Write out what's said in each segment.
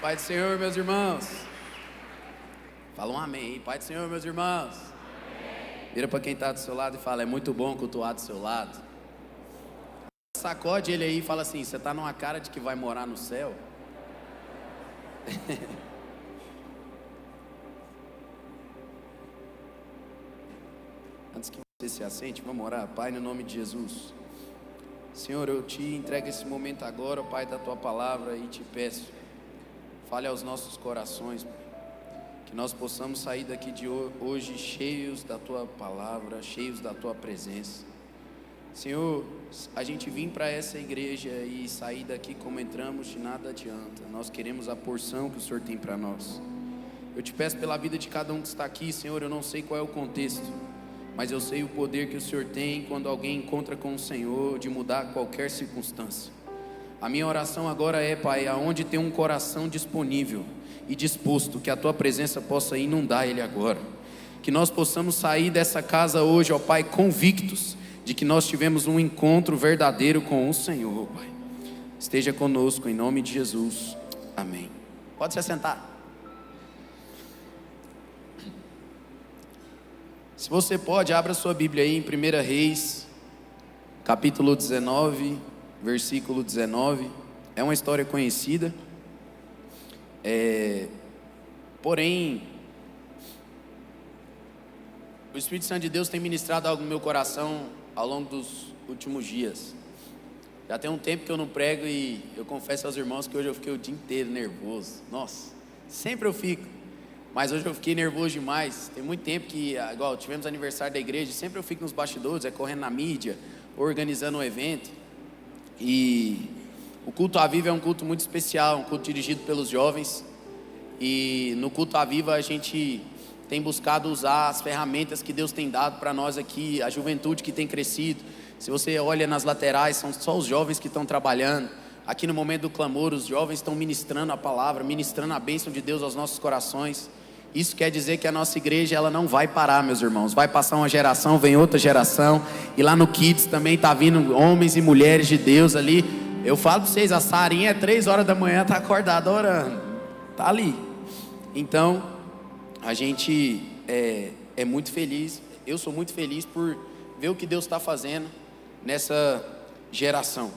Pai do Senhor, meus irmãos. Fala um amém, Pai do Senhor, meus irmãos. Vira para quem está do seu lado e fala: é muito bom cultuar do seu lado. Sacode ele aí e fala assim: você está numa cara de que vai morar no céu? Antes que você se assente, vamos orar. Pai, no nome de Jesus, Senhor, eu te entrego esse momento agora, Pai, da tua palavra, e te peço, fale aos nossos corações, Pai, que nós possamos sair daqui de hoje cheios da tua palavra, cheios da tua presença. Senhor, a gente vir para essa igreja e sair daqui como entramos, de nada adianta. Nós queremos a porção que o Senhor tem para nós. Eu te peço pela vida de cada um que está aqui, Senhor. Eu não sei qual é o contexto, mas eu sei o poder que o Senhor tem quando alguém encontra com o Senhor, de mudar qualquer circunstância. A minha oração agora é, Pai, aonde tem um coração disponível e disposto, que a tua presença possa inundar ele agora. Que nós possamos sair dessa casa hoje, ó Pai, convictos de que nós tivemos um encontro verdadeiro com o Senhor, Pai. Esteja conosco, em nome de Jesus, amém. Pode se assentar. Se você pode, abra sua Bíblia aí em 1 Reis, capítulo 19, versículo 19. É uma história conhecida, porém, o Espírito Santo de Deus tem ministrado algo no meu coração ao longo dos últimos dias. Já tem um tempo que eu não prego e eu confesso aos irmãos que hoje eu fiquei o dia inteiro nervoso. Nossa, sempre eu fico, mas hoje eu fiquei nervoso demais. Tem muito tempo que, igual tivemos aniversário da igreja, sempre eu fico nos bastidores, correndo na mídia, organizando um evento. E o culto à Viva é um culto muito especial, um culto dirigido pelos jovens. E no culto à Viva a gente tem buscado usar as ferramentas que Deus tem dado para nós aqui, a juventude que tem crescido. Se você olha nas laterais, são só os jovens que estão trabalhando. Aqui no momento do clamor, os jovens estão ministrando a palavra, ministrando a bênção de Deus aos nossos corações. Isso quer dizer que a nossa igreja, ela não vai parar, meus irmãos. Vai passar uma geração, vem outra geração. E lá no Kids também está vindo homens e mulheres de Deus ali. Eu falo para vocês, a Sarinha é 3 horas da manhã, está acordada orando. Está ali. Então, a gente é muito feliz. Eu sou muito feliz por ver o que Deus está fazendo nessa geração.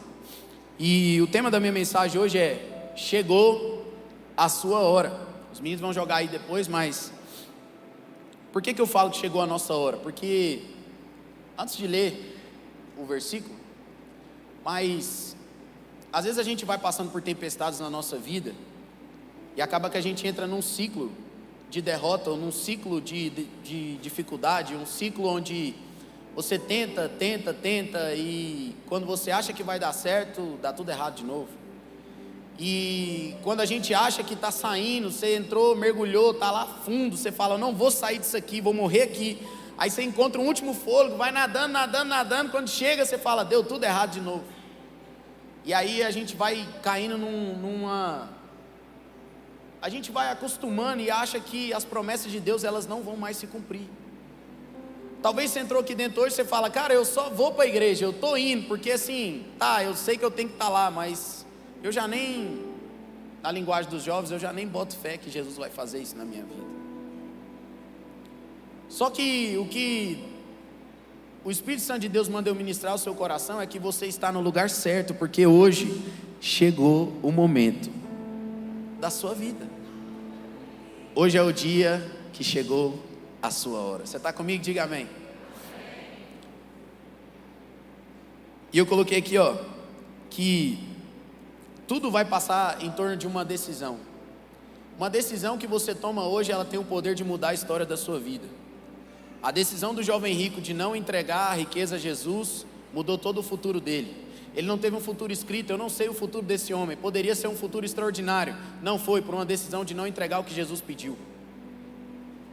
E o tema da minha mensagem hoje é: chegou a sua hora. Os meninos vão jogar aí depois, mas por que eu falo que chegou a nossa hora? Porque antes de ler o versículo, mas às vezes a gente vai passando por tempestades na nossa vida e acaba que a gente entra num ciclo de derrota, ou num ciclo de dificuldade, um ciclo onde você tenta e quando você acha que vai dar certo, dá tudo errado de novo. E quando a gente acha que está saindo, você entrou, mergulhou, está lá fundo, você fala: não vou sair disso aqui, vou morrer aqui. Aí você encontra um último fôlego, vai nadando, quando chega você fala: deu tudo errado de novo. E aí a gente vai caindo a gente vai acostumando e acha que as promessas de Deus, elas não vão mais se cumprir. Talvez você entrou aqui dentro hoje e você fala: cara, eu só vou para a igreja, eu estou indo, porque assim, eu sei que eu tenho que estar lá, mas eu já nem, na linguagem dos jovens, eu já nem boto fé que Jesus vai fazer isso na minha vida. Só que o que o Espírito Santo de Deus manda eu ministrar ao seu coração é que você está no lugar certo, porque hoje chegou o momento da sua vida. Hoje é o dia que chegou a sua hora. Você está comigo? Diga amém. E eu coloquei aqui, que tudo vai passar em torno de uma decisão. Uma decisão que você toma hoje, ela tem o poder de mudar a história da sua vida. A decisão do jovem rico de não entregar a riqueza a Jesus mudou todo o futuro dele. Ele não teve um futuro escrito. Eu não sei o futuro desse homem. Poderia ser um futuro extraordinário. Não foi, por uma decisão de não entregar o que Jesus pediu.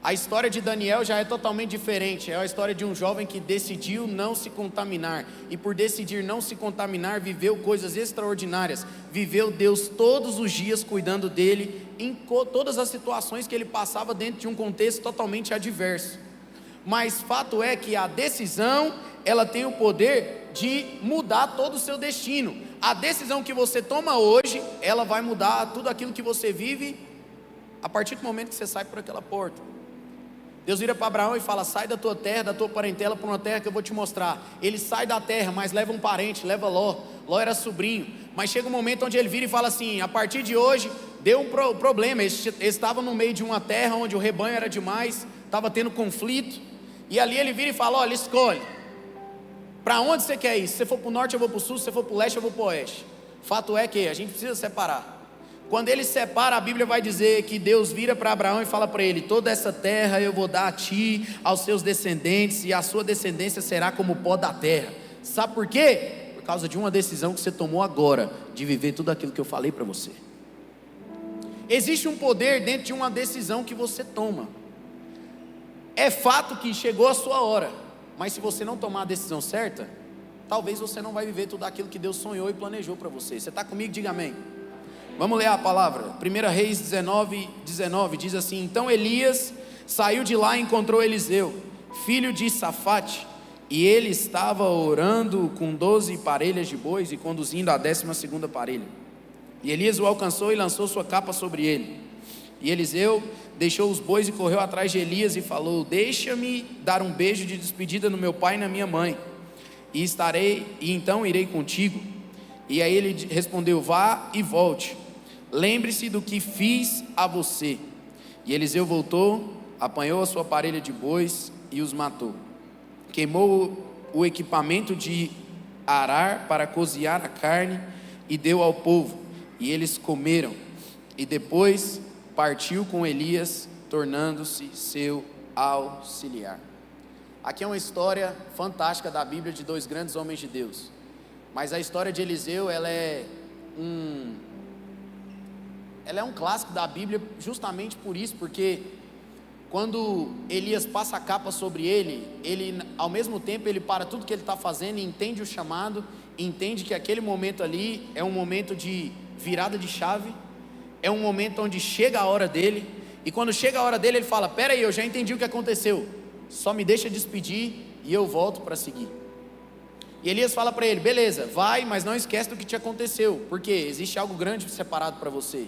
A história de Daniel já é totalmente diferente. É a história de um jovem que decidiu não se contaminar. E por decidir não se contaminar, viveu coisas extraordinárias. Viveu Deus todos os dias cuidando dele, em todas as situações que ele passava dentro de um contexto totalmente adverso. Mas fato é que a decisão, ela tem o poder de mudar todo o seu destino. a decisão que você toma hoje, ela vai mudar tudo aquilo que você vive a partir do momento que você sai por aquela porta. Deus vira para Abraão e fala: sai da tua terra, da tua parentela, para uma terra que eu vou te mostrar. Ele sai da terra, mas leva um parente, leva Ló. Ló era sobrinho, mas chega um momento onde ele vira e fala assim: a partir de hoje deu um problema. Eles estavam no meio de uma terra onde o rebanho era demais, estava tendo conflito, e ali ele vira e fala: olha, escolhe, para onde você quer ir? Se você for para o norte eu vou para o sul, se você for para o leste eu vou para o oeste. Fato é que a gente precisa separar. Quando ele separa, a Bíblia vai dizer que Deus vira para Abraão e fala para ele: toda essa terra eu vou dar a ti, aos seus descendentes, e a sua descendência será como o pó da terra. Sabe por quê? Por causa de uma decisão que você tomou agora, de viver tudo aquilo que eu falei para você. Existe um poder dentro de uma decisão que você toma. É fato que chegou a sua hora, mas se você não tomar a decisão certa, talvez você não vai viver tudo aquilo que Deus sonhou e planejou para você. Você está comigo? Diga amém. Vamos ler a palavra. 1 Reis 19 diz assim: então Elias saiu de lá e encontrou Eliseu, filho de Safate, e ele estava orando com 12 parelhas de bois e conduzindo a 12ª parelha. E Elias o alcançou e lançou sua capa sobre ele. E Eliseu deixou os bois e correu atrás de Elias e falou: deixa-me dar um beijo de despedida no meu pai e na minha mãe, e então irei contigo. E aí ele respondeu: vá e volte, lembre-se do que fiz a você. E Eliseu voltou, apanhou a sua parelha de bois e os matou. Queimou o equipamento de arar para cozinhar a carne e deu ao povo, e eles comeram. E depois partiu com Elias, tornando-se seu auxiliar. Aqui é uma história fantástica da Bíblia de dois grandes homens de Deus. Mas a história de Eliseu, ela é um clássico da Bíblia justamente por isso, porque quando Elias passa a capa sobre ele, ao mesmo tempo ele para tudo que ele está fazendo e entende o chamado, entende que aquele momento ali é um momento de virada de chave, é um momento onde chega a hora dele, e quando chega a hora dele ele fala: pera aí, eu já entendi o que aconteceu, só me deixa despedir e eu volto para seguir. E Elias fala para ele: beleza, vai, mas não esquece do que te aconteceu, porque existe algo grande separado para você.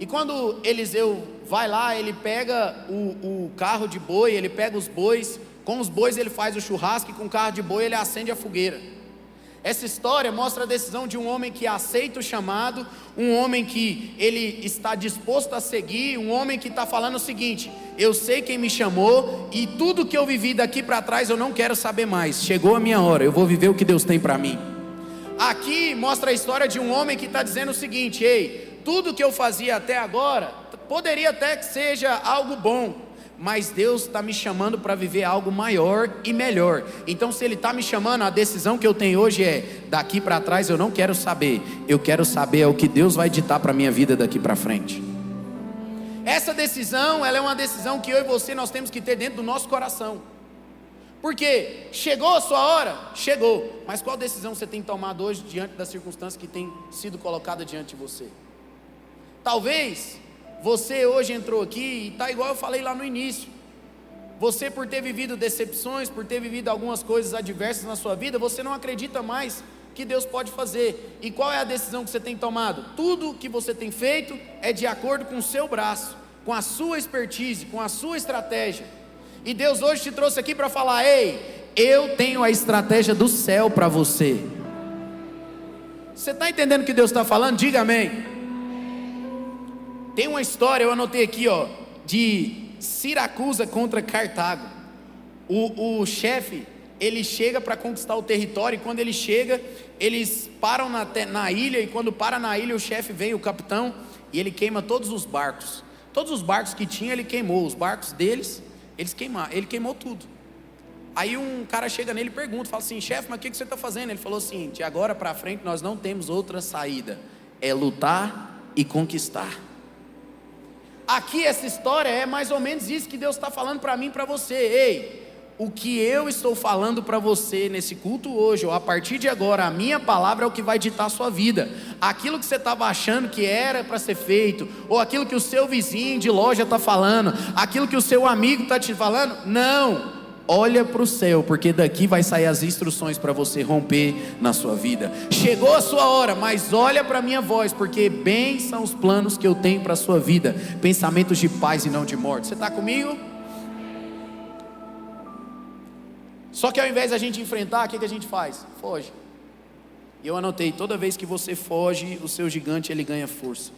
E quando Eliseu vai lá, ele pega o carro de boi, ele pega os bois, com os bois ele faz o churrasco, e com o carro de boi ele acende a fogueira. Essa história mostra a decisão de um homem que aceita o chamado, um homem que ele está disposto a seguir, um homem que está falando o seguinte: eu sei quem me chamou, e tudo que eu vivi daqui para trás eu não quero saber mais, chegou a minha hora, eu vou viver o que Deus tem para mim. Aqui mostra a história de um homem que está dizendo o seguinte: ei, tudo que eu fazia até agora, poderia até que seja algo bom, mas Deus está me chamando para viver algo maior e melhor. Então se Ele está me chamando, a decisão que eu tenho hoje é: daqui para trás eu não quero saber, eu quero saber o que Deus vai ditar para a minha vida daqui para frente. Essa decisão, ela é uma decisão que eu e você nós temos que ter dentro do nosso coração. Porque chegou a sua hora? Chegou. Mas qual decisão você tem tomado hoje diante das circunstâncias que tem sido colocada diante de você? Talvez você hoje entrou aqui e está igual eu falei lá no início. Você, por ter vivido decepções, por ter vivido algumas coisas adversas na sua vida, você não acredita mais que Deus pode fazer. E qual é a decisão que você tem tomado? Tudo que você tem feito é de acordo com o seu braço, com a sua expertise, com a sua estratégia. E Deus hoje te trouxe aqui para falar: ei, eu tenho a estratégia do céu para você. Você está entendendo o que Deus está falando? Diga amém. Tem uma história, eu anotei aqui, de Siracusa contra Cartago. O chefe, ele chega para conquistar o território, e quando ele chega, eles param na ilha, e quando para na ilha, o chefe vem, o capitão, e ele queima todos os barcos. Todos os barcos que tinha, ele queimou. Os barcos deles, ele queimou tudo. Aí um cara chega nele e pergunta, fala assim: chefe, mas o que você está fazendo? Ele falou assim: de agora para frente nós não temos outra saída, é lutar e conquistar. Aqui essa história é mais ou menos isso que Deus está falando para mim e para você. Ei, o que eu estou falando para você nesse culto hoje, ou a partir de agora, a minha palavra é o que vai ditar a sua vida. Aquilo que você estava achando que era para ser feito, ou aquilo que o seu vizinho de loja está falando, aquilo que o seu amigo está te falando, não. olha para o céu, porque daqui vai sair as instruções para você romper na sua vida. Chegou a sua hora, mas olha para a minha voz, porque bem são os planos que eu tenho para a sua vida, pensamentos de paz e não de morte. Você está comigo? Só que ao invés da gente enfrentar, o que a gente faz? Foge. E eu anotei, toda vez que você foge, o seu gigante ele ganha força.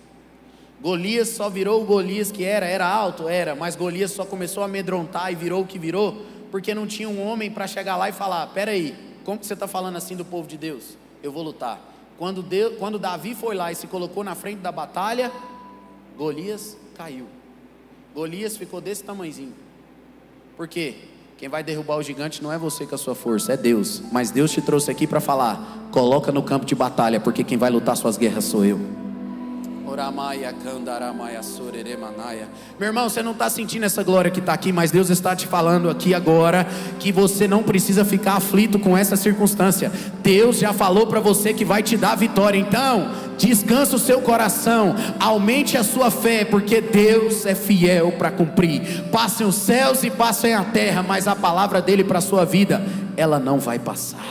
Golias só virou o Golias que era alto, mas Golias só começou a amedrontar e virou o que virou, porque não tinha um homem para chegar lá e falar: peraí, como que você está falando assim do povo de Deus? Eu vou lutar. Quando Davi foi lá e se colocou na frente da batalha, Golias caiu. Golias ficou desse tamanhozinho. Por quê? Quem vai derrubar o gigante não é você com a sua força, é Deus. Mas Deus te trouxe aqui para falar: coloca no campo de batalha, porque quem vai lutar suas guerras sou eu. Meu irmão, você não está sentindo essa glória que está aqui, mas Deus está te falando aqui agora que você não precisa ficar aflito com essa circunstância. Deus já falou para você que vai te dar vitória. Então descansa o seu coração, aumente a sua fé, porque Deus é fiel para cumprir. Passem os céus e passem a terra, mas a palavra dele para a sua vida, ela não vai passar.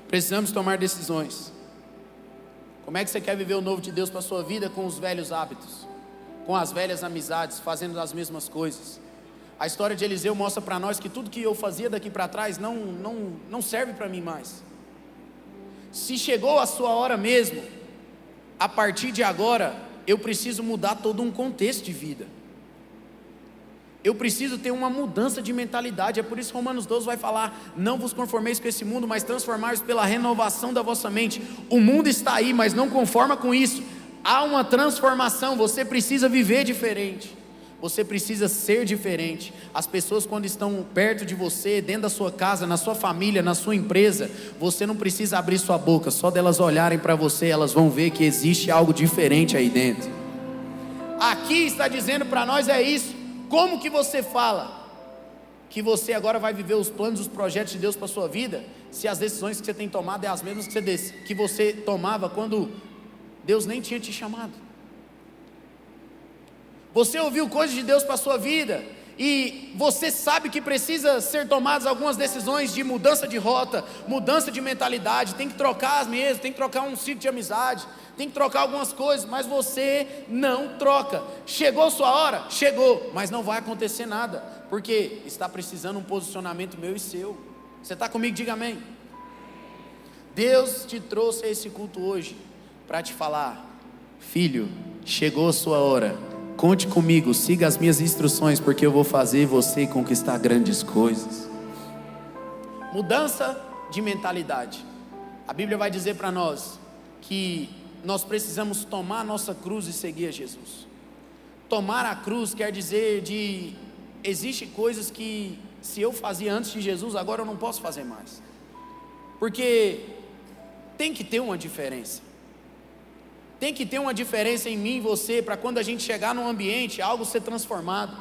Precisamos tomar decisões. Como é que você quer viver o novo de Deus para a sua vida? Com os velhos hábitos, com as velhas amizades, fazendo as mesmas coisas. A história de Eliseu mostra para nós que tudo que eu fazia daqui para trás não serve para mim mais. Se chegou a sua hora mesmo, a partir de agora eu preciso mudar todo um contexto de vida. Eu preciso ter uma mudança de mentalidade. É por isso que Romanos 12 vai falar: não vos conformeis com esse mundo, mas transformai-vos pela renovação da vossa mente. O mundo está aí, mas não conforma com isso. Há uma transformação. Você precisa viver diferente, você precisa ser diferente. As pessoas, quando estão perto de você, dentro da sua casa, na sua família, na sua empresa, você não precisa abrir sua boca. Só delas olharem para você, elas vão ver que existe algo diferente aí dentro. Aqui está dizendo para nós é isso. Como que você fala que você agora vai viver os planos, os projetos de Deus para a sua vida, se as decisões que você tem tomado é as mesmas que você tomava quando Deus nem tinha te chamado? Você ouviu coisas de Deus para a sua vida e você sabe que precisa ser tomadas algumas decisões de mudança de rota, mudança de mentalidade, tem que trocar as mesas, tem que trocar um ciclo de amizade, tem que trocar algumas coisas, mas você não troca. Chegou sua hora? Chegou, mas não vai acontecer nada, porque está precisando um posicionamento meu e seu. Você está comigo? Diga amém. Deus te trouxe a esse culto hoje para te falar: filho, chegou a sua hora, conte comigo, siga as minhas instruções, porque eu vou fazer você conquistar grandes coisas. Mudança de mentalidade. A Bíblia vai dizer para nós que nós precisamos tomar a nossa cruz e seguir a Jesus. Tomar a cruz quer dizer existe coisas que se eu fazia antes de Jesus, agora eu não posso fazer mais, porque tem que ter uma diferença. Tem que ter uma diferença em mim e você, para quando a gente chegar num ambiente, algo ser transformado.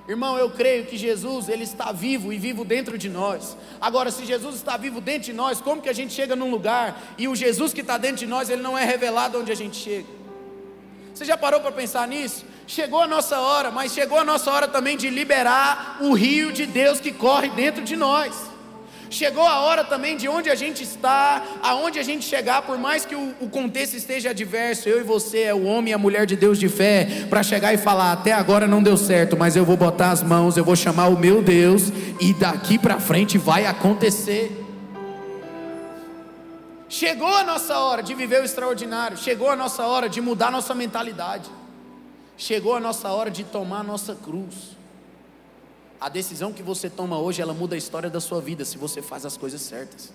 Irmão, eu creio que Jesus, Ele está vivo e vivo dentro de nós. Agora, se Jesus está vivo dentro de nós, como que a gente chega num lugar e o Jesus que está dentro de nós, Ele não é revelado onde a gente chega? Você já parou para pensar nisso? Chegou a nossa hora, mas chegou a nossa hora também de liberar o rio de Deus que corre dentro de nós. Chegou a hora também de onde a gente está, aonde a gente chegar, por mais que o contexto esteja adverso, eu e você é o homem e a mulher de Deus de fé, para chegar e falar: até agora não deu certo, mas eu vou botar as mãos, eu vou chamar o meu Deus, e daqui para frente vai acontecer. Chegou a nossa hora de viver o extraordinário, chegou a nossa hora de mudar nossa mentalidade, chegou a nossa hora de tomar a nossa cruz. A decisão que você toma hoje, ela muda a história da sua vida, se você faz as coisas certas.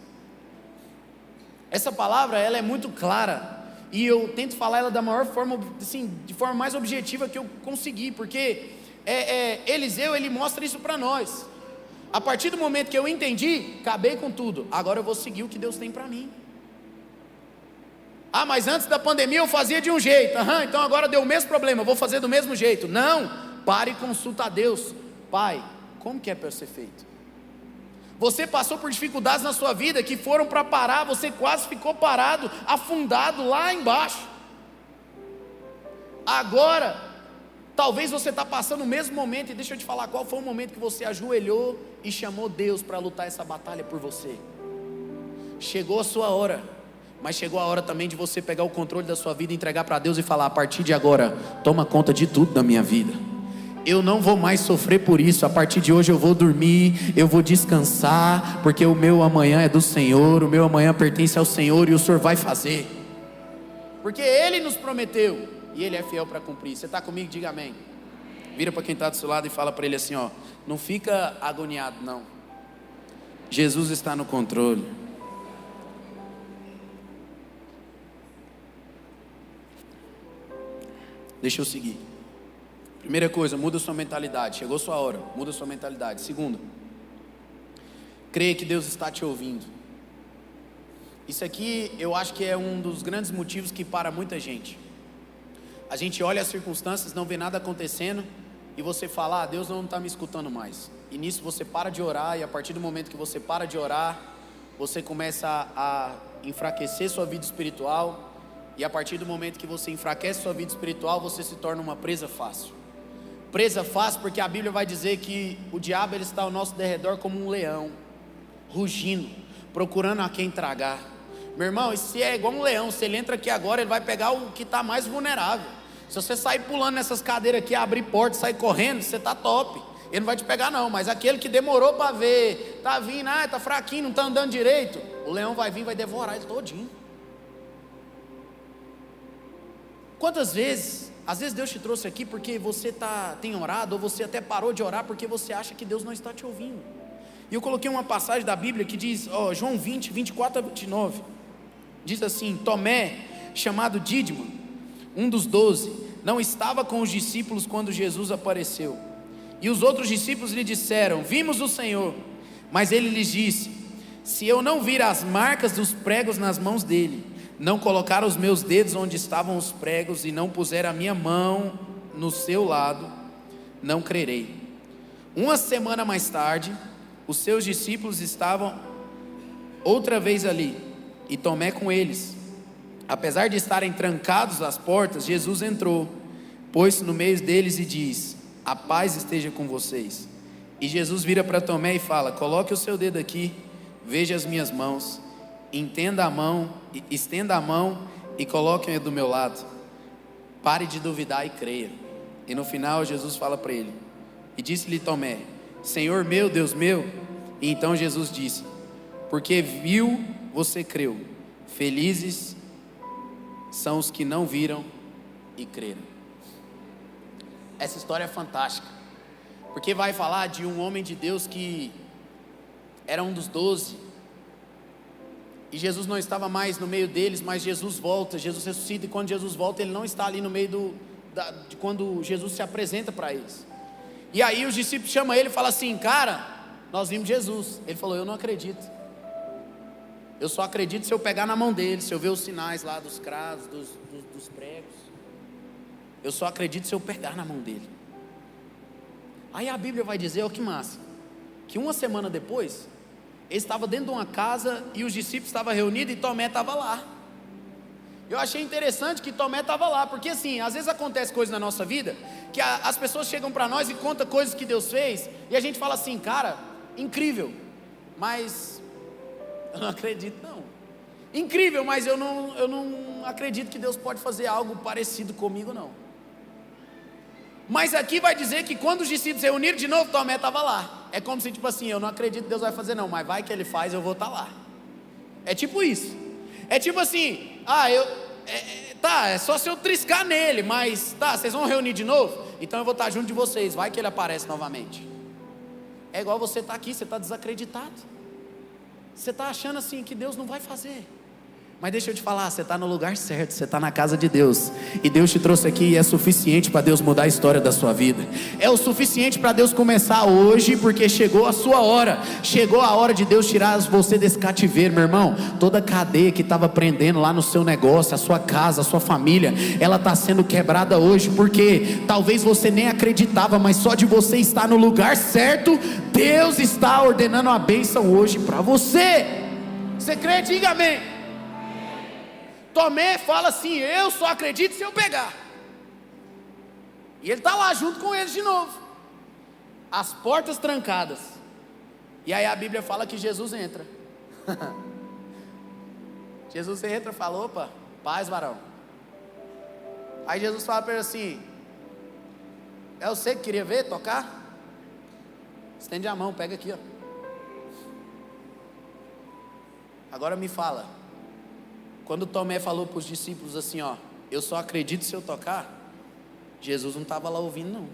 Essa palavra, ela é muito clara, e eu tento falar ela da maior forma, assim, de forma mais objetiva que eu conseguir, porque Eliseu, ele mostra isso para nós. A partir do momento que eu entendi, acabei com tudo, agora eu vou seguir o que Deus tem para mim. Ah, mas antes da pandemia eu fazia de um jeito, então agora deu o mesmo problema, eu vou fazer do mesmo jeito. Não, pare e consulta a Deus. Pai, como que é para ser feito? Você passou por dificuldades na sua vida que foram para parar, você quase ficou parado, afundado lá embaixo. Agora Talvez você está passando o mesmo momento, e deixa eu te falar qual foi o momento que você ajoelhou e chamou Deus para lutar essa batalha por você. Chegou a sua hora, mas chegou a hora também de você pegar o controle da sua vida e entregar para Deus e falar: a partir de agora, toma conta de tudo da minha vida. Eu não vou mais sofrer por isso. A partir de hoje eu vou dormir, eu vou descansar, porque o meu amanhã é do Senhor, o meu amanhã pertence ao Senhor e o Senhor vai fazer, porque Ele nos prometeu e Ele é fiel para cumprir. Você está comigo? Diga amém. Vira para quem está do seu lado e fala para ele assim, ó: não fica agoniado não, Jesus está no controle. Deixa eu seguir. Primeira coisa, muda sua mentalidade. Chegou sua hora, muda sua mentalidade. Segunda, creia que Deus está te ouvindo. Isso aqui eu acho que é um dos grandes motivos que para muita gente. A gente olha as circunstâncias, não vê nada acontecendo, e você fala: Deus não está me escutando mais. E nisso você para de orar, e a partir do momento que você para de orar, você começa a enfraquecer sua vida espiritual. E a partir do momento que você enfraquece sua vida espiritual, você se torna uma presa fácil. Presa fácil porque a Bíblia vai dizer que o diabo ele está ao nosso derredor como um leão, rugindo, procurando a quem tragar. Meu irmão, se é igual um leão, se ele entra aqui agora, ele vai pegar o que está mais vulnerável. Se você sair pulando nessas cadeiras aqui, abrir porta, sair correndo, você está top. Ele não vai te pegar não, mas aquele que demorou para ver, está vindo, está fraquinho, não está andando direito, o leão vai vir e vai devorar ele todinho. Quantas vezes, às vezes Deus te trouxe aqui porque você tem orado, ou você até parou de orar porque você acha que Deus não está te ouvindo. E eu coloquei uma passagem da Bíblia que diz, João 20, 24 a 29, diz assim: Tomé, chamado Dídimo, um dos 12, não estava com os discípulos quando Jesus apareceu. E os outros discípulos lhe disseram: vimos o Senhor. Mas ele lhes disse: se eu não vir as marcas dos pregos nas mãos dele, não colocar os meus dedos onde estavam os pregos, e não puser a minha mão no seu lado, não crerei. Uma semana mais tarde, os seus discípulos estavam outra vez ali, e Tomé com eles. Apesar de estarem trancados as portas, Jesus entrou, pôs-se no meio deles e diz: a paz esteja com vocês. E Jesus vira para Tomé e fala: coloque o seu dedo aqui, veja as minhas mãos, estenda a mão e coloque-a do meu lado. Pare de duvidar e creia. E no final Jesus fala para ele: e disse-lhe Tomé: Senhor meu, Deus meu. E então Jesus disse: porque viu, você creu. Felizes são os que não viram e creram. Essa história é fantástica, porque vai falar de um homem de Deus que era um dos 12, e Jesus não estava mais no meio deles, mas Jesus volta, Jesus ressuscita, e quando Jesus volta, ele não está ali no meio de quando Jesus se apresenta para eles. E aí os discípulos chamam ele e falam assim: cara, nós vimos Jesus. Ele falou: eu não acredito, eu só acredito se eu pegar na mão dele, se eu ver os sinais lá dos cravos, dos pregos. Eu só acredito se eu pegar na mão dele. Aí a Bíblia vai dizer, ó que massa, que uma semana depois, ele estava dentro de uma casa e os discípulos estavam reunidos e Tomé estava lá. Eu achei interessante que Tomé estava lá, porque assim, às vezes acontece coisas na nossa vida, que as pessoas chegam para nós e contam coisas que Deus fez, e a gente fala assim: cara, incrível, mas eu não acredito não. Incrível, mas eu não acredito que Deus pode fazer algo parecido comigo não. Mas aqui vai dizer que quando os discípulos se reuniram de novo, Tomé estava lá. É como se tipo assim: eu não acredito que Deus vai fazer não, mas vai que ele faz, eu vou estar lá. É tipo isso. É tipo assim: é só se eu triscar nele, mas vocês vão reunir de novo? Então eu vou estar junto de vocês, vai que ele aparece novamente. É igual você estar aqui, você está desacreditado, você está achando assim que Deus não vai fazer. Mas deixa eu te falar, você está no lugar certo, você está na casa de Deus, e Deus te trouxe aqui, e é suficiente para Deus mudar a história da sua vida. É o suficiente para Deus começar hoje, porque chegou a sua hora. Chegou a hora de Deus tirar você desse cativeiro, meu irmão. Toda cadeia que estava prendendo lá no seu negócio, a sua casa, a sua família, ela está sendo quebrada hoje, porque talvez você nem acreditava, mas só de você estar no lugar certo, Deus está ordenando a bênção hoje para você. Você crê? Diga amém. Tomé fala assim: eu só acredito se eu pegar. E ele está lá junto com eles de novo, as portas trancadas. E aí a Bíblia fala que Jesus entra. Jesus entra e fala: opa, paz, varão. Aí Jesus fala para ele assim: é você que queria ver tocar? Estende a mão, pega aqui, ó. Agora me fala, quando Tomé falou para os discípulos assim, ó: eu só acredito se eu tocar, Jesus não estava lá ouvindo não.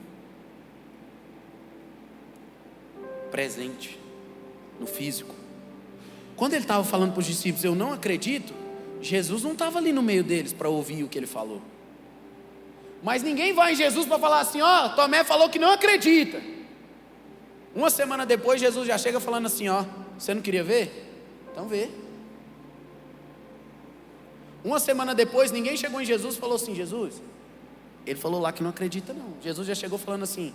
Presente, no físico. Quando ele estava falando para os discípulos: eu não acredito, Jesus não estava ali no meio deles para ouvir o que ele falou. Mas ninguém vai em Jesus para falar assim: ó, Tomé falou que não acredita. Uma semana depois Jesus já chega falando assim: ó, você não queria ver? Então vê. Uma semana depois ninguém chegou em Jesus e falou assim: Jesus, ele falou lá que não acredita não. Jesus já chegou falando assim: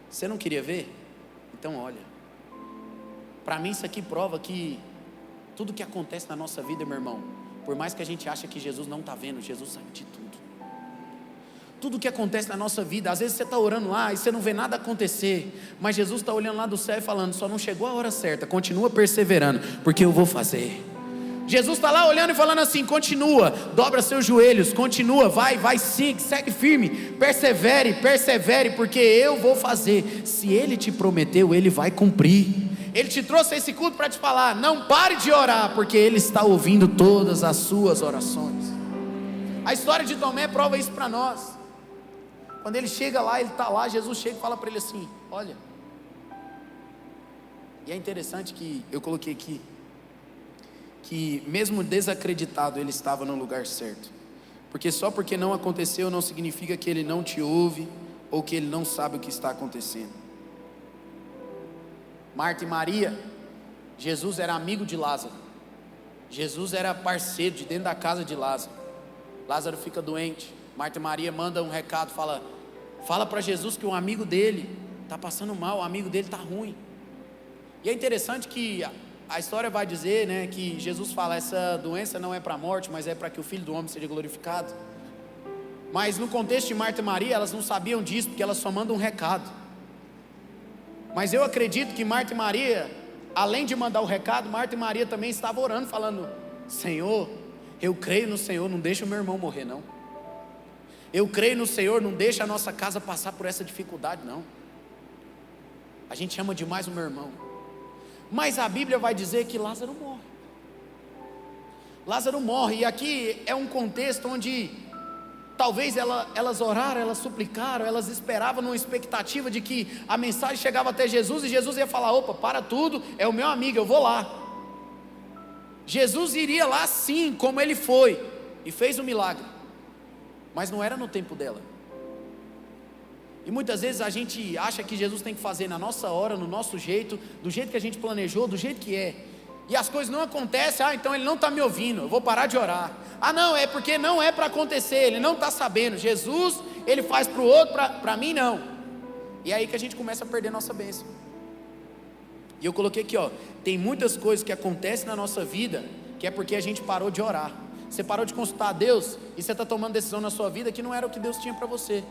você não queria ver? Então olha. Para mim isso aqui prova que tudo que acontece na nossa vida, meu irmão, por mais que a gente ache que Jesus não está vendo, Jesus sabe de tudo. Tudo que acontece na nossa vida, às vezes você está orando lá e você não vê nada acontecer, mas Jesus está olhando lá do céu e falando: só não chegou a hora certa, continua perseverando, porque eu vou fazer. Jesus está lá olhando e falando assim: continua, dobra seus joelhos, continua, vai sim, segue firme, persevere, porque eu vou fazer. Se Ele te prometeu, Ele vai cumprir. Ele te trouxe esse culto para te falar: não pare de orar, porque Ele está ouvindo todas as suas orações. A história de Tomé prova isso para nós. Quando ele chega lá, ele está lá, Jesus chega e fala para ele assim: olha. E é interessante que eu coloquei aqui, que mesmo desacreditado, ele estava no lugar certo. Porque só porque não aconteceu não significa que ele não te ouve, ou que ele não sabe o que está acontecendo. Marta e Maria, Jesus era amigo de Lázaro. Jesus era parceiro de dentro da casa de Lázaro. Lázaro fica doente. Marta e Maria mandam um recado, fala para Jesus que um amigo dele está passando mal, o amigo dele está ruim. E é interessante que a história vai dizer, né, que Jesus fala: essa doença não é para a morte, mas é para que o Filho do Homem seja glorificado. Mas no contexto de Marta e Maria, elas não sabiam disso, porque elas só mandam um recado. Mas eu acredito que Marta e Maria, além de mandar o recado, Marta e Maria também estavam orando, falando: Senhor, eu creio no Senhor, não deixa o meu irmão morrer não. Eu creio no Senhor, não deixa a nossa casa passar por essa dificuldade não. A gente ama demais o meu irmão. Mas a Bíblia vai dizer que Lázaro morre. Lázaro morre, e aqui é um contexto onde talvez elas oraram, elas suplicaram, elas esperavam numa expectativa de que a mensagem chegava até Jesus, e Jesus ia falar: opa, para tudo, é o meu amigo, eu vou lá. Jesus iria lá sim, como ele foi, e fez um milagre, mas não era no tempo dela. E muitas vezes a gente acha que Jesus tem que fazer na nossa hora, no nosso jeito, do jeito que a gente planejou, do jeito que é, e as coisas não acontecem. Então ele não está me ouvindo, eu vou parar de orar. Não, é porque não é para acontecer, ele não está sabendo. Jesus, ele faz para o outro, para mim não. E é aí que a gente começa a perder nossa bênção. E eu coloquei aqui, ó, tem muitas coisas que acontecem na nossa vida, que é porque a gente parou de orar. Você parou de consultar a Deus, e você está tomando decisão na sua vida que não era o que Deus tinha para você.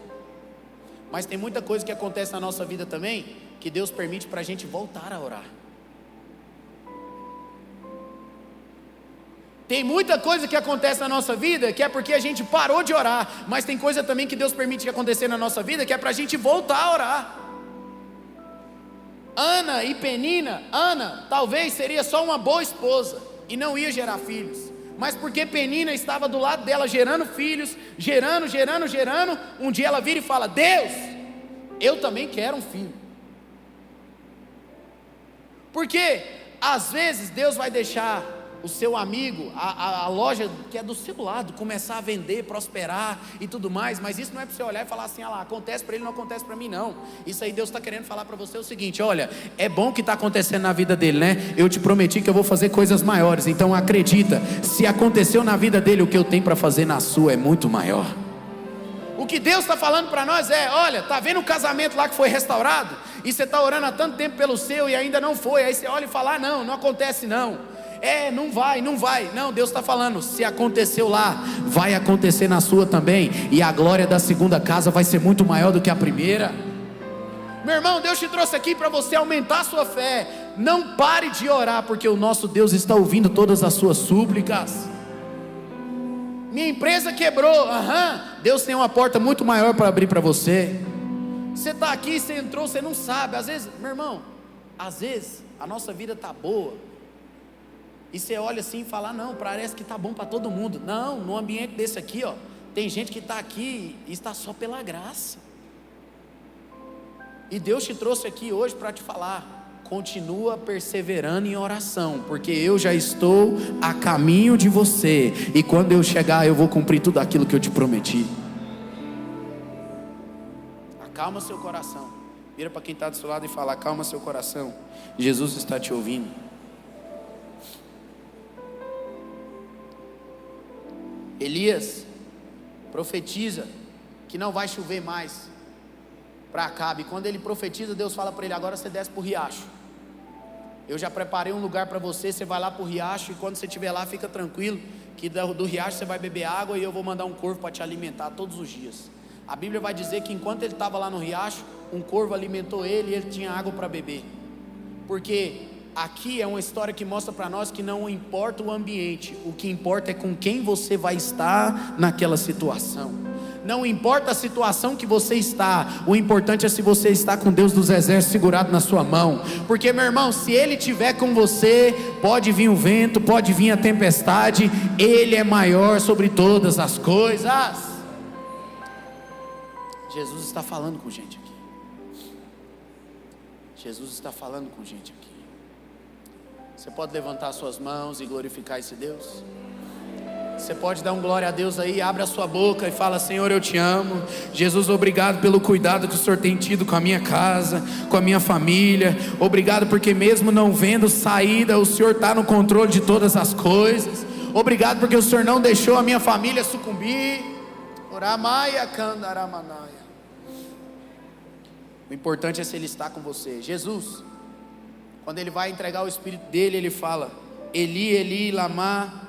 Mas tem muita coisa que acontece na nossa vida também, que Deus permite para a gente voltar a orar. Tem muita coisa que acontece na nossa vida, que é porque a gente parou de orar. Mas tem coisa também que Deus permite que aconteça na nossa vida, que é para a gente voltar a orar. Ana e Penina, Ana talvez seria só uma boa esposa, e não ia gerar filhos. Mas porque Penina estava do lado dela gerando filhos, gerando, um dia ela vira e fala: Deus, eu também quero um filho. Porque às vezes Deus vai deixar o seu amigo, a loja que é do seu lado, começar a vender, prosperar e tudo mais, mas isso não é para você olhar e falar assim: lá, acontece para ele, não acontece para mim não. Isso aí Deus está querendo falar para você o seguinte: olha, é bom que está acontecendo na vida dele, né? Eu te prometi que eu vou fazer coisas maiores, então acredita, se aconteceu na vida dele, o que eu tenho para fazer na sua é muito maior. O que Deus está falando para nós é: olha, está vendo o casamento lá que foi restaurado? E você está orando há tanto tempo pelo seu e ainda não foi. Aí você olha e fala: não acontece não. Não vai. Não, Deus está falando, se aconteceu lá, vai acontecer na sua também. E a glória da segunda casa vai ser muito maior do que a primeira. Meu irmão, Deus te trouxe aqui para você aumentar a sua fé. Não pare de orar, porque o nosso Deus está ouvindo todas as suas súplicas. Minha empresa quebrou, Deus tem uma porta muito maior para abrir para você. Você está aqui, você entrou, você não sabe. Às vezes, meu irmão, às vezes a nossa vida está boa, e você olha assim e fala, não, parece que está bom para todo mundo. Não, num ambiente desse aqui, tem gente que está aqui e está só pela graça. E Deus te trouxe aqui hoje para te falar, continua perseverando em oração, porque eu já estou a caminho de você, e quando eu chegar eu vou cumprir tudo aquilo que eu te prometi. Acalma seu coração, vira para quem está do seu lado e fala, acalma seu coração, Jesus está te ouvindo. Elias profetiza que não vai chover mais para Acabe. Quando ele profetiza, Deus fala para ele, agora você desce para o riacho, eu já preparei um lugar para você, você vai lá para o riacho, e quando você estiver lá, fica tranquilo, que do riacho você vai beber água, e eu vou mandar um corvo para te alimentar todos os dias. A Bíblia vai dizer que enquanto ele estava lá no riacho, um corvo alimentou ele, e ele tinha água para beber. Porque aqui é uma história que mostra para nós que não importa o ambiente, o que importa é com quem você vai estar naquela situação. Não importa a situação que você está, o importante é se você está com Deus dos exércitos segurado na sua mão. Porque, meu irmão, se Ele estiver com você, pode vir o vento, pode vir a tempestade, Ele é maior sobre todas as coisas. Jesus está falando com gente aqui. Jesus está falando com gente aqui. Você pode levantar suas mãos e glorificar esse Deus? Você pode dar um glória a Deus aí, abre a sua boca e fala, Senhor, eu te amo. Jesus, obrigado pelo cuidado que o Senhor tem tido com a minha casa, com a minha família. Obrigado porque mesmo não vendo saída, o Senhor está no controle de todas as coisas. Obrigado porque o Senhor não deixou a minha família sucumbir. O importante é se Ele está com você. Jesus, quando Ele vai entregar o Espírito dele, Ele fala, Eli, Eli, lama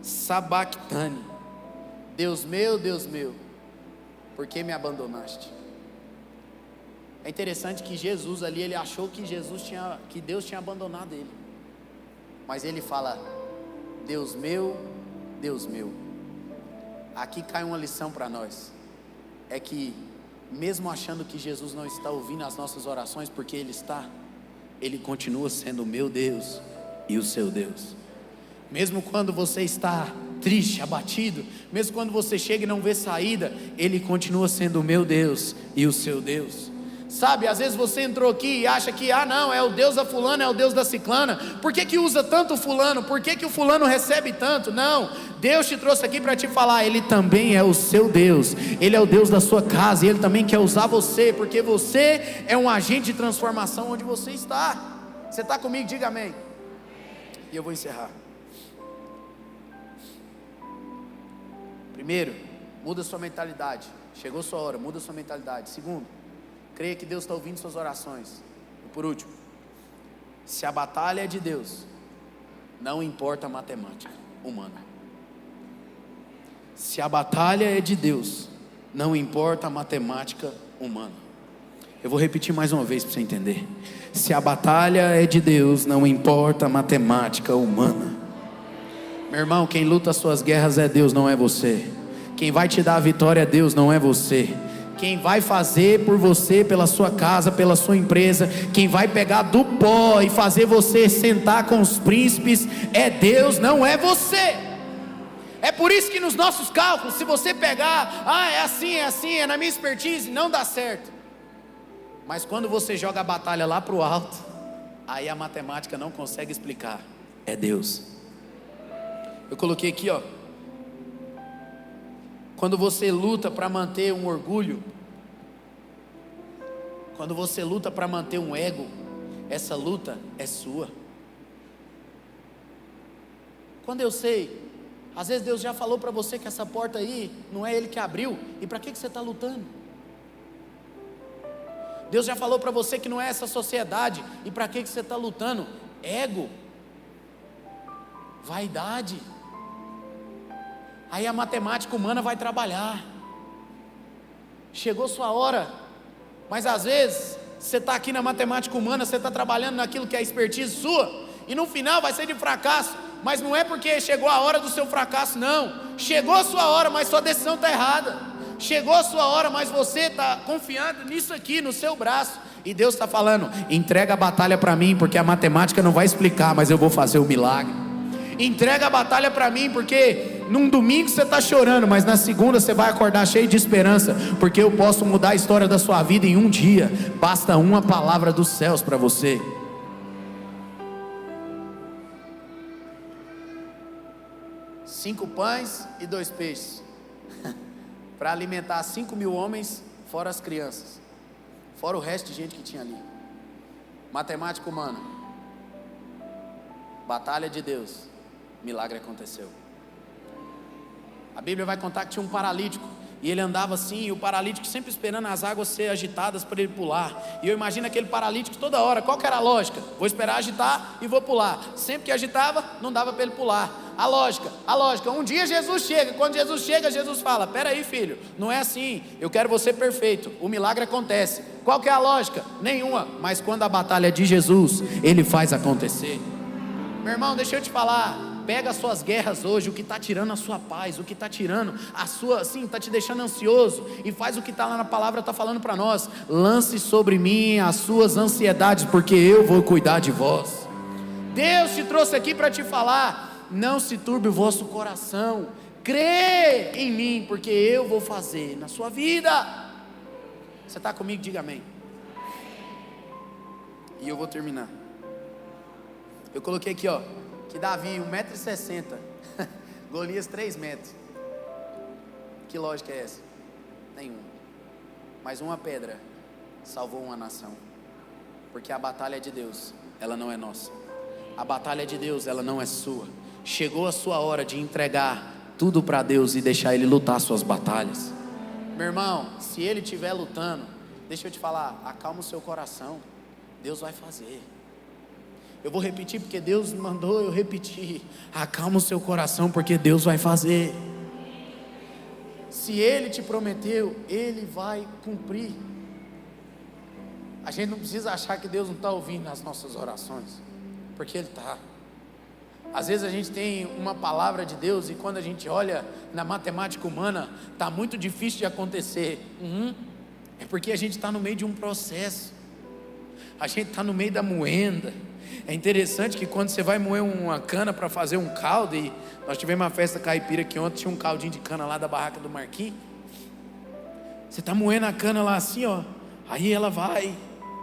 sabactani, Deus meu, por que me abandonaste? É interessante que Jesus ali, ele achou que Deus tinha abandonado ele, mas ele fala, Deus meu, aqui cai uma lição para nós, é que mesmo achando que Jesus não está ouvindo as nossas orações, porque Ele está, Ele continua sendo o meu Deus e o seu Deus. Mesmo quando você está triste, abatido, mesmo quando você chega e não vê saída, Ele continua sendo o meu Deus e o seu Deus. Sabe, às vezes você entrou aqui e acha que, não, é o Deus da fulana, é o Deus da ciclana. Por que usa tanto o fulano? Por que o fulano recebe tanto? Não, Deus te trouxe aqui para te falar, Ele também é o seu Deus. Ele é o Deus da sua casa, e Ele também quer usar você, porque você é um agente de transformação onde você está. Você está comigo? Diga amém. E eu vou encerrar. Primeiro, muda sua mentalidade. Chegou sua hora, muda sua mentalidade. Segundo, creia que Deus está ouvindo suas orações. E por último, se a batalha é de Deus, não importa a matemática humana. Se a batalha é de Deus, não importa a matemática humana. Eu vou repetir mais uma vez para você entender. Se a batalha é de Deus, não importa a matemática humana. Meu irmão, quem luta as suas guerras é Deus, não é você. Quem vai te dar a vitória é Deus, não é você. Quem vai fazer por você, pela sua casa, pela sua empresa, quem vai pegar do pó e fazer você sentar com os príncipes é Deus, não é você. É por isso que nos nossos cálculos, se você pegar, é assim, é na minha expertise, não dá certo. Mas quando você joga a batalha lá para o alto, aí a matemática não consegue explicar, é Deus. Eu coloquei aqui, quando você luta para manter um orgulho, quando você luta para manter um ego, essa luta é sua. Quando eu sei, às vezes Deus já falou para você que essa porta aí não é Ele que abriu, e para que você está lutando? Deus já falou para você que não é essa sociedade, e para que você está lutando? Ego. Vaidade. Aí a matemática humana vai trabalhar. Chegou sua hora, mas às vezes você está aqui na matemática humana, você está trabalhando naquilo que é expertise sua, e no final vai ser de fracasso. Mas não é porque chegou a hora do seu fracasso, não. Chegou a sua hora, mas sua decisão está errada. Chegou a sua hora, mas você está confiando nisso aqui, no seu braço. E Deus está falando: entrega a batalha para mim, porque a matemática não vai explicar, mas eu vou fazer o milagre. Entrega a batalha para mim, porque num domingo você está chorando, mas na segunda você vai acordar cheio de esperança, porque eu posso mudar a história da sua vida em um dia. Basta uma palavra dos céus para você. Cinco pães e 2 peixes para alimentar 5.000 homens, fora as crianças, fora o resto de gente que tinha ali. Matemática humana, batalha de Deus, milagre aconteceu. A Bíblia vai contar que tinha um paralítico, e ele andava assim, e o paralítico sempre esperando as águas ser agitadas para ele pular. E eu imagino aquele paralítico toda hora. Qual que era a lógica? Vou esperar agitar e vou pular. Sempre que agitava, não dava para ele pular. A lógica, um dia Jesus chega. Quando Jesus chega, Jesus fala: peraí, filho, não é assim, eu quero você perfeito. O milagre acontece. Qual que é a lógica? Nenhuma. Mas quando a batalha é de Jesus, Ele faz acontecer. Meu irmão, deixa eu te falar. Pega as suas guerras hoje, o que está tirando a sua paz, o que está tirando a sua, assim, está te deixando ansioso, e faz o que está lá na palavra, está falando para nós: lance sobre mim as suas ansiedades, porque eu vou cuidar de vós. Deus te trouxe aqui para te falar: não se turbe o vosso coração, crê em mim, porque eu vou fazer na sua vida. Você está comigo? Diga amém. E eu vou terminar. Eu coloquei aqui, ó, que Davi 1,60 m, Golias 3 metros. Que lógica é essa? Nenhuma. Mas uma pedra salvou uma nação. Porque a batalha é de Deus, ela não é nossa. A batalha é de Deus, ela não é sua. Chegou a sua hora de entregar tudo para Deus e deixar Ele lutar suas batalhas. Meu irmão, se Ele estiver lutando, deixa eu te falar, acalma o seu coração. Deus vai fazer. Eu vou repetir porque Deus mandou eu repetir. Acalma o seu coração, porque Deus vai fazer. Se Ele te prometeu, Ele vai cumprir. A gente não precisa achar que Deus não está ouvindo as nossas orações, porque Ele está. Às vezes a gente tem uma palavra de Deus, e quando a gente olha na matemática humana, está muito difícil de acontecer. É porque a gente está no meio de um processo. A gente está no meio da moenda. É interessante que quando você vai moer uma cana para fazer um caldo, e nós tivemos uma festa caipira que ontem tinha um caldinho de cana lá da barraca do Marquinhos. Você está moendo a cana lá assim, ó, aí ela vai,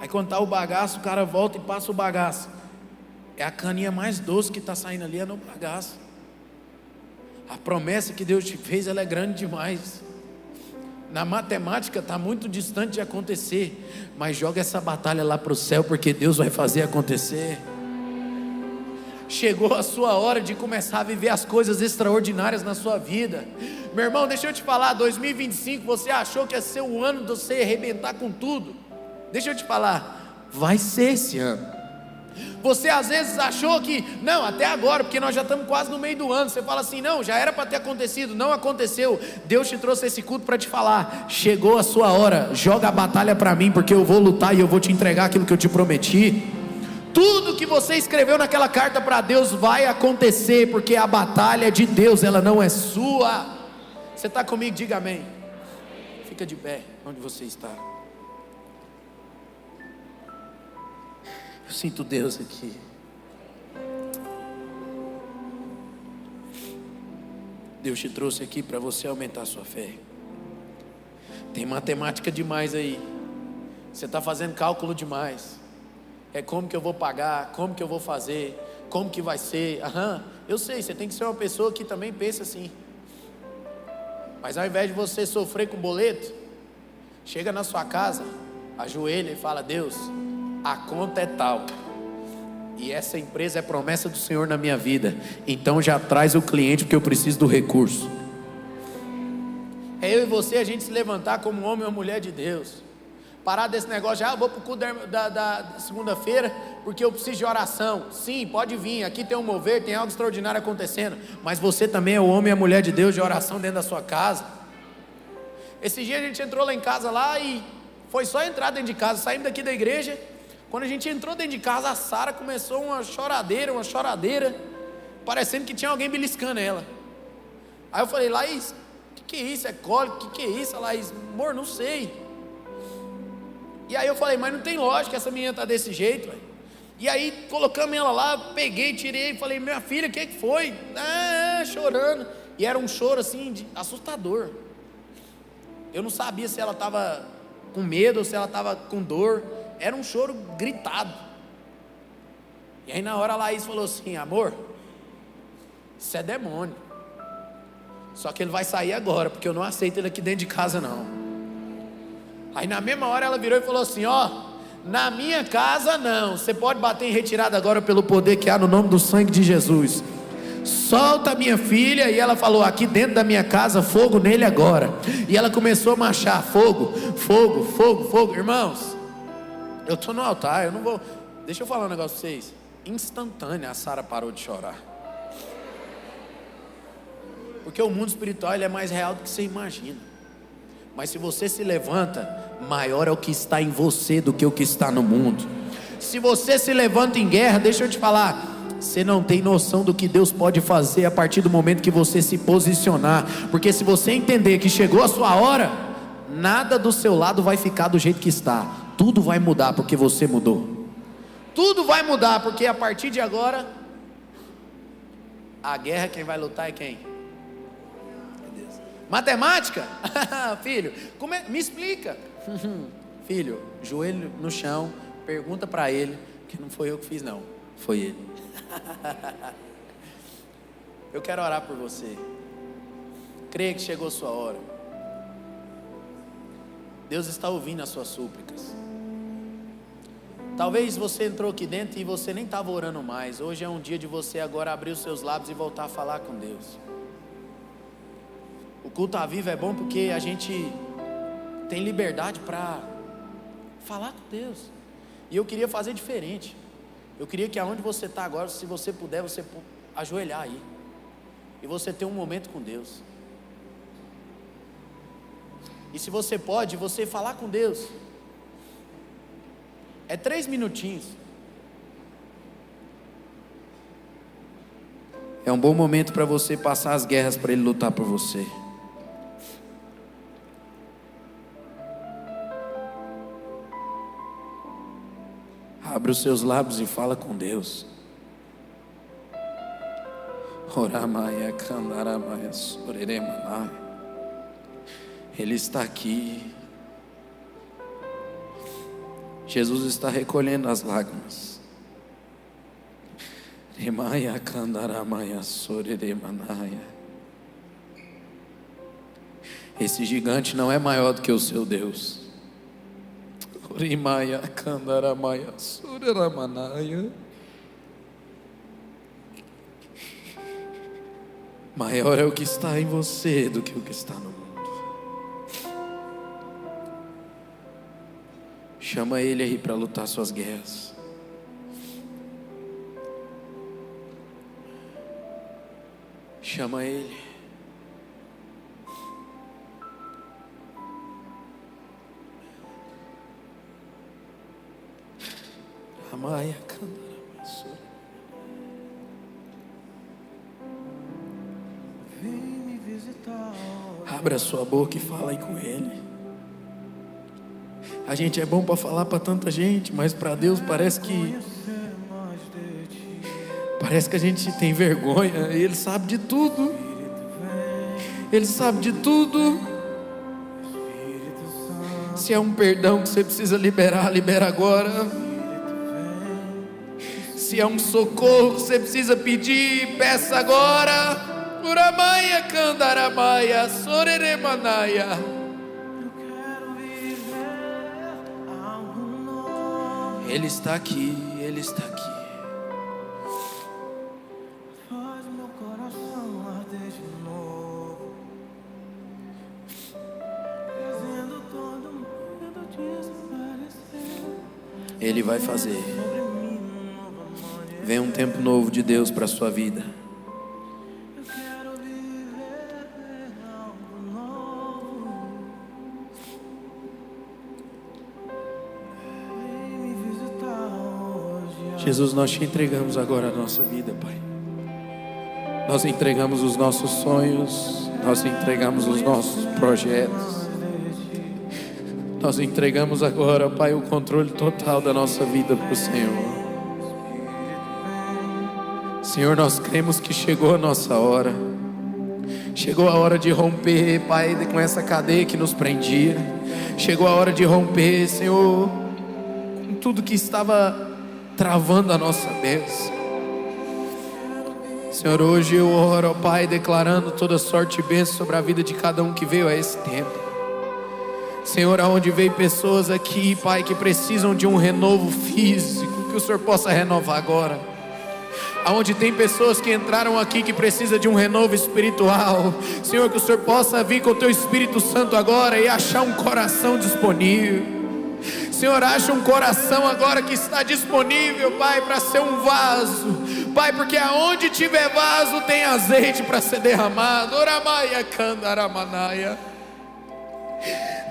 aí quando está o bagaço, o cara volta e passa o bagaço. É a caninha mais doce que está saindo ali, é no bagaço. A promessa que Deus te fez, ela é grande demais. Na matemática está muito distante de acontecer, mas joga essa batalha lá para o céu, porque Deus vai fazer acontecer. Chegou a sua hora de começar a viver as coisas extraordinárias na sua vida. Meu irmão, deixa eu te falar, 2025 você achou que ia ser o ano de você arrebentar com tudo? Deixa eu te falar, vai ser esse ano. Você às vezes achou que, não, até agora, porque nós já estamos quase no meio do ano. Você fala assim, não, já era para ter acontecido, não aconteceu. Deus te trouxe esse culto para te falar: chegou a sua hora, joga a batalha para mim, porque eu vou lutar e eu vou te entregar aquilo que eu te prometi. Tudo que você escreveu naquela carta para Deus vai acontecer, porque a batalha é de Deus, ela não é sua. Você está comigo? Diga amém. Fica de pé onde você está. Eu sinto Deus aqui. Deus te trouxe aqui para você aumentar a sua fé. Tem matemática demais aí. Você está fazendo cálculo demais. É como que eu vou pagar, como que eu vou fazer, como que vai ser. Eu sei, você tem que ser uma pessoa que também pensa assim. Mas ao invés de você sofrer com boleto, chega na sua casa, ajoelha e fala: Deus, a conta é tal, e essa empresa é promessa do Senhor na minha vida, então já traz o cliente, porque eu preciso do recurso. É eu e você, a gente se levantar como homem ou mulher de Deus, parar desse negócio de, vou para o culto da segunda-feira, porque eu preciso de oração. Sim, pode vir, aqui tem um mover, tem algo extraordinário acontecendo, mas você também é o homem e a mulher de Deus de oração dentro da sua casa. Esse dia a gente entrou lá em casa lá e foi só entrar dentro de casa, saímos daqui da igreja. Quando a gente entrou dentro de casa, a Sara começou uma choradeira, parecendo que tinha alguém beliscando ela. Aí eu falei: Laís, que é isso? É cólico? Que é isso? A Laís: amor, não sei. E aí eu falei: mas não tem lógica, essa menina tá desse jeito, véio. E aí colocamos ela lá, peguei, tirei e falei: minha filha, o que foi? Chorando. E era um choro assim, assustador. Eu não sabia se ela estava com medo ou se ela estava com dor. Era um choro gritado. E aí na hora a Laís falou assim: amor, isso é demônio. Só que ele vai sair agora, porque eu não aceito ele aqui dentro de casa não. Aí na mesma hora ela virou e falou assim: na minha casa não, você pode bater em retirada agora pelo poder que há no nome do sangue de Jesus. Solta minha filha. E ela falou: aqui dentro da minha casa, fogo nele agora. E ela começou a marchar: fogo, fogo, fogo, fogo. Irmãos, eu estou no altar, eu não vou. Deixa eu falar um negócio para vocês. Instantânea a Sara parou de chorar. Porque o mundo espiritual ele é mais real do que você imagina. Mas se você se levanta, maior é o que está em você do que o que está no mundo. Se você se levanta em guerra, deixa eu te falar, você não tem noção do que Deus pode fazer a partir do momento que você se posicionar. Porque se você entender que chegou a sua hora, nada do seu lado vai ficar do jeito que está. Tudo vai mudar porque você mudou. Tudo vai mudar porque a partir de agora, a guerra quem vai lutar é quem? É Deus. Matemática? Filho, me explica. Filho, joelho no chão, pergunta para ele, que não foi eu que fiz não, foi ele. Eu quero orar por você. Creia que chegou a sua hora. Deus está ouvindo as suas súplicas. Talvez você entrou aqui dentro e você nem estava orando mais. Hoje é um dia de você agora abrir os seus lábios e voltar a falar com Deus. O culto à viva é bom porque a gente tem liberdade para falar com Deus. E eu queria fazer diferente. Eu queria que aonde você está agora, se você puder, você ajoelhar aí. E você ter um momento com Deus. E se você pode, você falar com Deus. É 3 minutinhos. É um bom momento para você passar as guerras para Ele lutar por você. Abre os seus lábios e fala com Deus. Oramaia, candaramaia, soreremanaia. Ele está aqui. Jesus está recolhendo as lágrimas. Remaia, candaramaia, soreremanaia. Esse gigante não é maior do que o seu Deus. Remaia, candaramaia, soreremanaia. Maior é o que está em você do que o que está no mundo. Chama Ele aí para lutar suas guerras. Chama Ele. Amaia, candaramaia. Vem me visitar. Abra sua boca e fala aí com Ele. A gente é bom para falar para tanta gente, mas para Deus parece que a gente tem vergonha. Ele sabe de tudo. Ele sabe de tudo. Se é um perdão que você precisa liberar, libera agora. Se é um socorro que você precisa pedir, peça agora. Uramaia, candaramaia, soreremanaia. Ele está aqui, Ele está aqui. Faz meu coração arder de novo, fazendo todo mundo desaparecer. Ele vai fazer. Sobre mim Vem um tempo novo de Deus para a sua vida. Eu quero viver algo novo. Vem me visitar hoje. Jesus, nós te entregamos agora a nossa vida, Pai. Nós entregamos os nossos sonhos, nós entregamos os nossos projetos. Nós entregamos agora, Pai, o controle total da nossa vida para o Senhor. Senhor, nós cremos que chegou a nossa hora. Chegou a hora de romper, Pai, com essa cadeia que nos prendia. Chegou a hora de romper, Senhor, com tudo que estava travando a nossa bênção. Senhor, hoje eu oro, Pai, declarando toda sorte e bênção sobre a vida de cada um que veio a esse tempo. Senhor, aonde veio pessoas aqui, Pai, que precisam de um renovo físico, que o Senhor possa renovar agora. Aonde tem pessoas que entraram aqui que precisam de um renovo espiritual, Senhor, que o Senhor possa vir com o Teu Espírito Santo agora e achar um coração disponível. Senhor, acha um coração agora que está disponível, Pai, para ser um vaso, Pai, porque aonde tiver vaso tem azeite para ser derramado. Oramaia candaramanaia.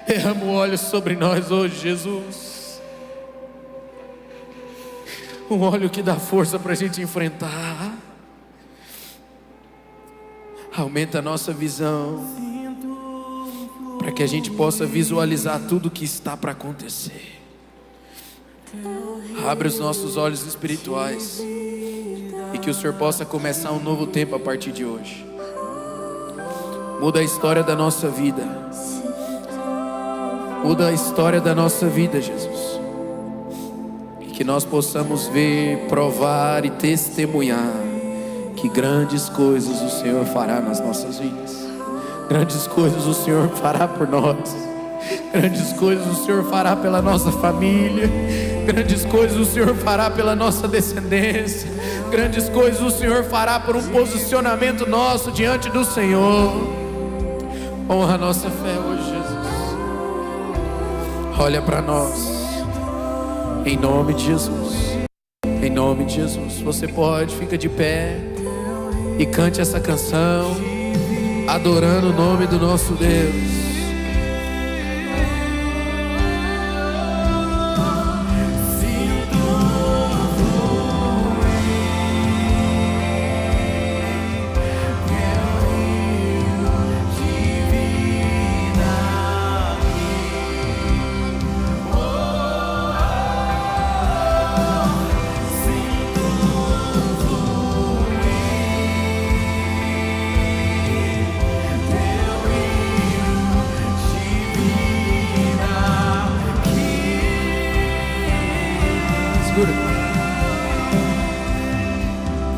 Derrama o óleo sobre nós hoje, Jesus. Um óleo que dá força para a gente enfrentar. Aumenta a nossa visão, para que a gente possa visualizar tudo o que está para acontecer. Abre os nossos olhos espirituais e que o Senhor possa começar um novo tempo a partir de hoje. Muda a história da nossa vida. Muda a história da nossa vida, Jesus. E que nós possamos ver, provar e testemunhar que grandes coisas o Senhor fará nas nossas vidas. Grandes coisas o Senhor fará por nós. Grandes coisas o Senhor fará pela nossa família. Grandes coisas o Senhor fará pela nossa descendência. Grandes coisas o Senhor fará por um posicionamento nosso diante do Senhor. Honra a nossa fé hoje, Jesus. Olha para nós. Em nome de Jesus. Em nome de Jesus. Você pode, fica de pé e cante essa canção, adorando o nome do nosso Deus.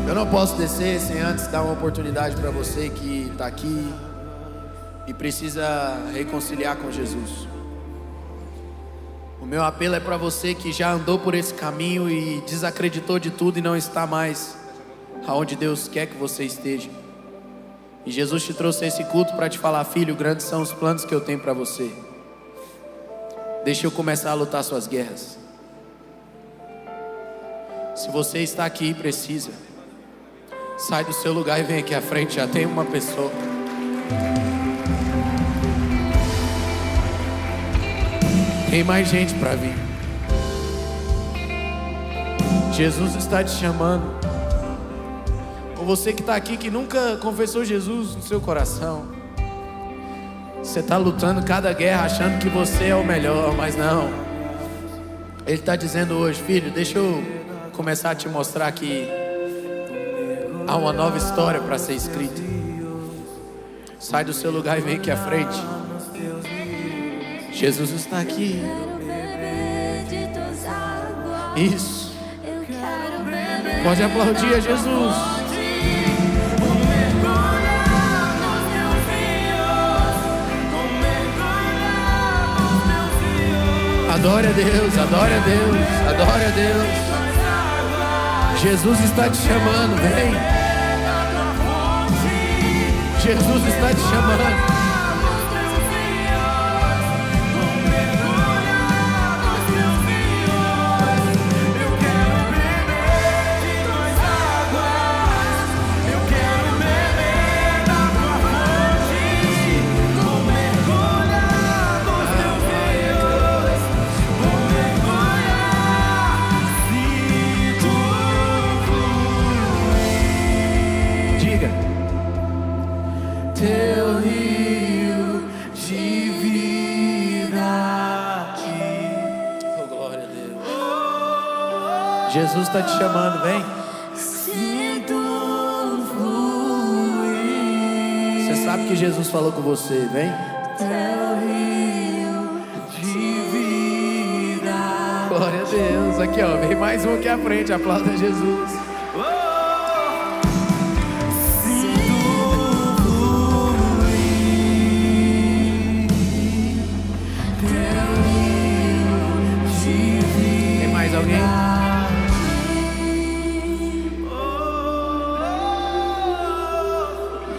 Eu não posso descer sem antes dar uma oportunidade para você que está aqui e precisa reconciliar com Jesus. O meu apelo é para você que já andou por esse caminho e desacreditou de tudo e não está mais aonde Deus quer que você esteja. E Jesus te trouxe esse culto para te falar: filho, grandes são os planos que eu tenho para você. Deixa eu começar a lutar suas guerras. Se você está aqui e precisa, sai do seu lugar e vem aqui à frente. Já tem uma pessoa. Tem mais gente para vir. Jesus está te chamando. Ou você que está aqui que nunca confessou Jesus no seu coração. Você está lutando cada guerra achando que você é o melhor, mas não. Ele está dizendo hoje: filho, deixa eu começar a te mostrar que há uma nova história para ser escrita. Sai do seu lugar e vem aqui à frente. Jesus está aqui. Isso. Pode aplaudir a Jesus. Adore a Deus, adore a Deus, adore a Deus. Jesus está te chamando, vem. Jesus está te chamando. Jesus está te chamando, vem. Sinto fluir. Você sabe que Jesus falou com você, vem. Teu rio de vida. Glória a Deus. Aqui, ó, vem mais um aqui à frente. Aplauda Jesus. Tem mais alguém?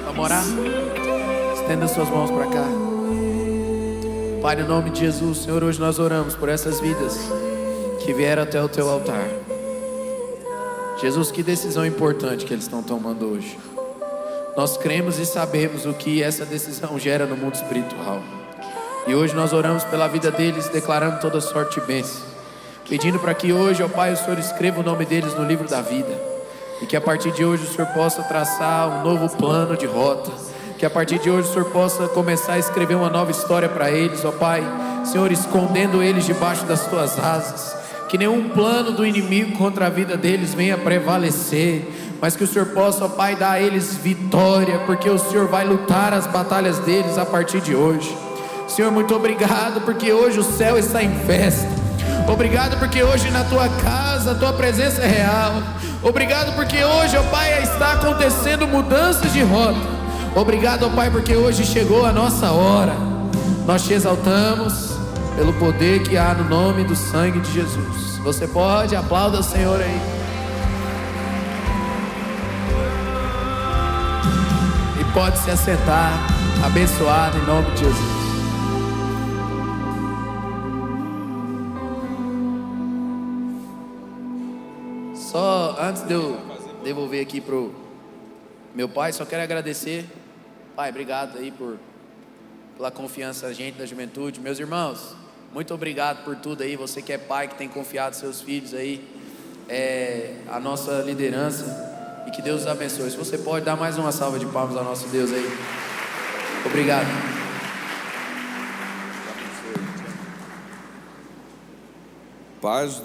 Vamos orar? Estenda suas mãos para cá. Pai, no nome de Jesus, Senhor, hoje nós oramos por essas vidas que vieram até o teu altar. Jesus, que decisão importante que eles estão tomando hoje. Nós cremos e sabemos o que essa decisão gera no mundo espiritual. E hoje nós oramos pela vida deles, declarando toda sorte e bênção, pedindo para que hoje, ó Pai, o Senhor escreva o nome deles no livro da vida, e que a partir de hoje o Senhor possa traçar um novo plano de rota, que a partir de hoje o Senhor possa começar a escrever uma nova história para eles, ó Pai, Senhor, escondendo eles debaixo das tuas asas, que nenhum plano do inimigo contra a vida deles venha prevalecer, mas que o Senhor possa, ó Pai, dar a eles vitória, porque o Senhor vai lutar as batalhas deles a partir de hoje. Senhor, muito obrigado, porque hoje o céu está em festa. Obrigado porque hoje na tua casa a tua presença é real. Obrigado porque hoje, ó Pai, está acontecendo mudanças de rota. Obrigado, ó Pai, porque hoje chegou a nossa hora. Nós te exaltamos pelo poder que há no nome do sangue de Jesus. Você pode, aplauda o Senhor aí. E pode se assentar, abençoado em nome de Jesus. Só antes de eu devolver aqui pro meu pai, só quero agradecer. Pai, obrigado aí pela confiança na gente, da juventude. Meus irmãos, muito obrigado por tudo aí. Você que é pai, que tem confiado seus filhos aí, a nossa liderança, e que Deus os abençoe. Se você pode dar mais uma salva de palmas ao nosso Deus aí. Obrigado. Paz